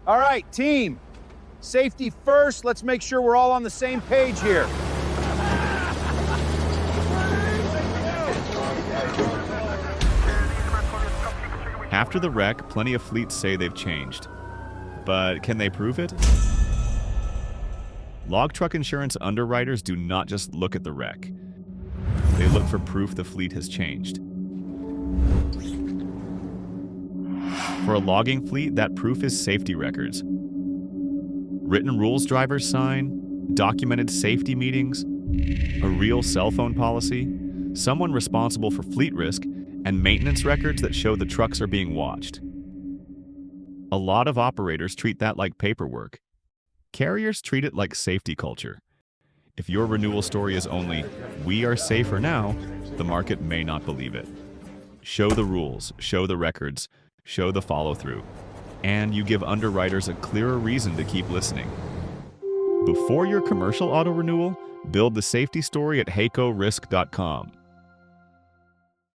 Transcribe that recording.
All right, team. Safety first. Let's make sure we're all on the same page here. After the wreck, plenty of fleets say they've changed. But can they prove it? Log truck insurance underwriters do not just look at the wreck. They look for proof the fleet has changed. For a logging fleet, that proof is safety records. Written rules drivers sign, documented safety meetings, a real cell phone policy, someone responsible for fleet risk, and maintenance records that show the trucks are being watched. A lot of operators treat that like paperwork. Carriers treat it like safety culture. If your renewal story is only, "We are safer now," the market may not believe it. Show the rules, show the records, show the follow-through, and you give underwriters a clearer reason to keep listening. Before your commercial auto renewal, build the safety story at HAKORisk.com.